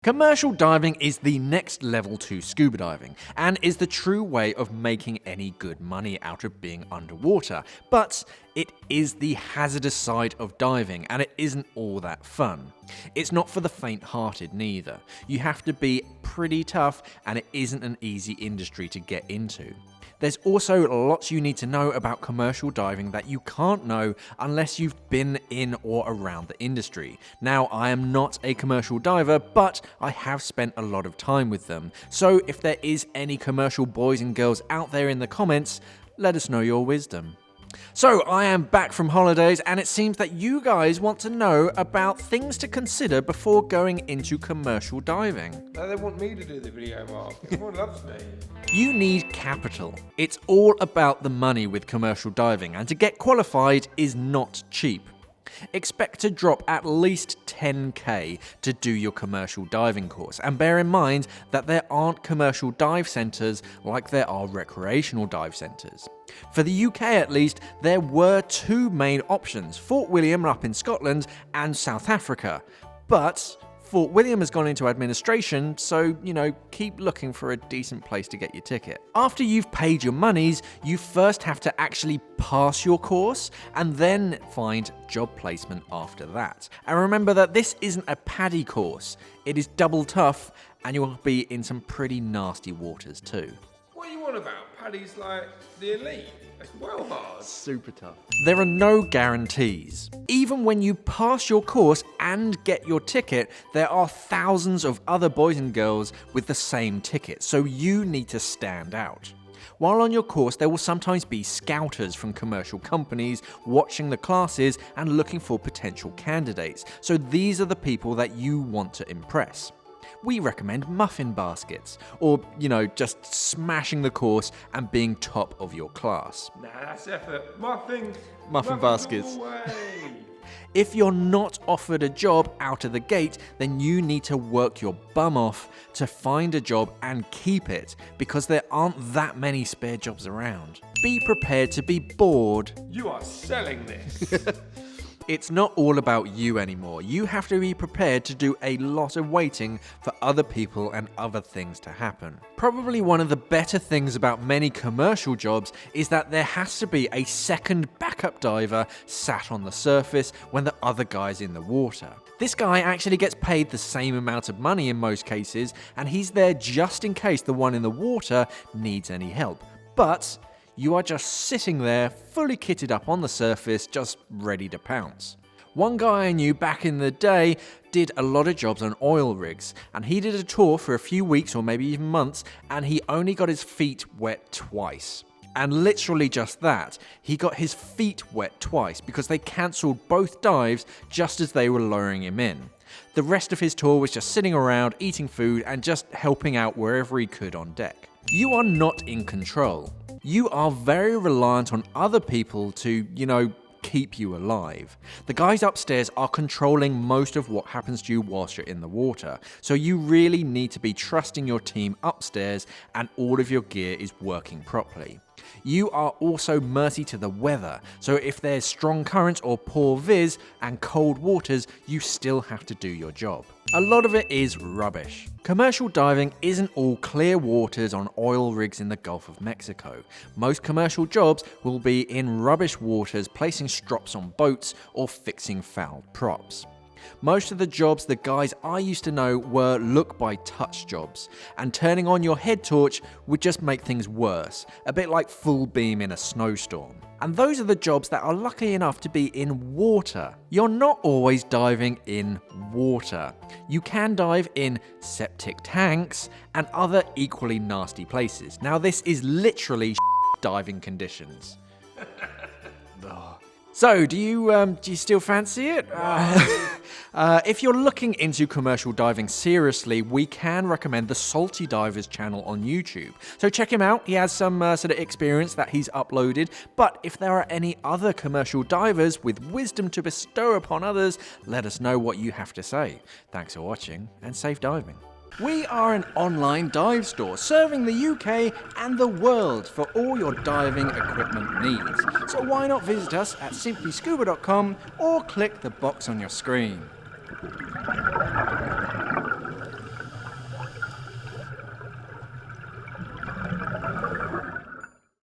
Commercial diving is the next level to scuba diving and is the true way of making any good money out of being underwater. But it is the hazardous side of diving and it isn't all that fun. It's not for the faint-hearted neither. You have to be pretty tough and it isn't an easy industry to get into. There's also lots you need to know about commercial diving that you can't know unless you've been in or around the industry. Now, I am not a commercial diver, but I have spent a lot of time with them. So if there is any commercial boys and girls out there in the comments, let us know your wisdom. So I am back from holidays and it seems that you guys want to know about things to consider before going into commercial diving. No, they want me to do the video, Mark. Everyone loves me. You need capital. It's all about the money with commercial diving, and to get qualified is not cheap. Expect to drop at least 10k to do your commercial diving course, and bear in mind that there aren't commercial dive centres like there are recreational dive centres. For the UK at least, there were two main options, Fort William up in Scotland and South Africa, but Fort William has gone into administration, so, keep looking for a decent place to get your ticket. After you've paid your monies, you first have to actually pass your course and then find job placement after that. And remember that this isn't a paddy course, it is double tough and you will be in some pretty nasty waters too. What are you on about? Paddy's like the elite. It's well hard. Super tough. There are no guarantees. Even when you pass your course and get your ticket, there are thousands of other boys and girls with the same ticket, so you need to stand out. While on your course, there will sometimes be scouters from commercial companies watching the classes and looking for potential candidates, so these are the people that you want to impress. We recommend muffin baskets, or, just smashing the course and being top of your class. Nah, that's effort. Muffin baskets. Away. If you're not offered a job out of the gate, then you need to work your bum off to find a job and keep it, because there aren't that many spare jobs around. Be prepared to be bored. You are selling this. It's not all about you anymore. You have to be prepared to do a lot of waiting for other people and other things to happen. Probably one of the better things about many commercial jobs is that there has to be a second backup diver sat on the surface when the other guy's in the water. This guy actually gets paid the same amount of money in most cases, and he's there just in case the one in the water needs any help. But you are just sitting there, fully kitted up on the surface, just ready to pounce. One guy I knew back in the day did a lot of jobs on oil rigs, and he did a tour for a few weeks or maybe even months, and he only got his feet wet twice. And literally just that, he got his feet wet twice because they cancelled both dives just as they were lowering him in. The rest of his tour was just sitting around, eating food, and just helping out wherever he could on deck. You are not in control. You are very reliant on other people to, keep you alive. The guys upstairs are controlling most of what happens to you whilst you're in the water, so you really need to be trusting your team upstairs and all of your gear is working properly. You are also mercy to the weather, so if there's strong currents or poor viz and cold waters, you still have to do your job. A lot of it is rubbish. Commercial diving isn't all clear waters on oil rigs in the Gulf of Mexico. Most commercial jobs will be in rubbish waters, placing strops on boats or fixing fouled props. Most of the jobs the guys I used to know were look-by-touch jobs, and turning on your head torch would just make things worse, a bit like full beam in a snowstorm. And those are the jobs that are lucky enough to be in water. You're not always diving in water. You can dive in septic tanks and other equally nasty places. Now this is literally diving conditions. So, do you still fancy it? If you're looking into commercial diving seriously, we can recommend the Salty Divers channel on YouTube. So check him out. He has some sort of experience that he's uploaded. But if there are any other commercial divers with wisdom to bestow upon others, let us know what you have to say. Thanks for watching and safe diving. We are an online dive store serving the UK and the world for all your diving equipment needs. So why not visit us at simplyscuba.com or click the box on your screen.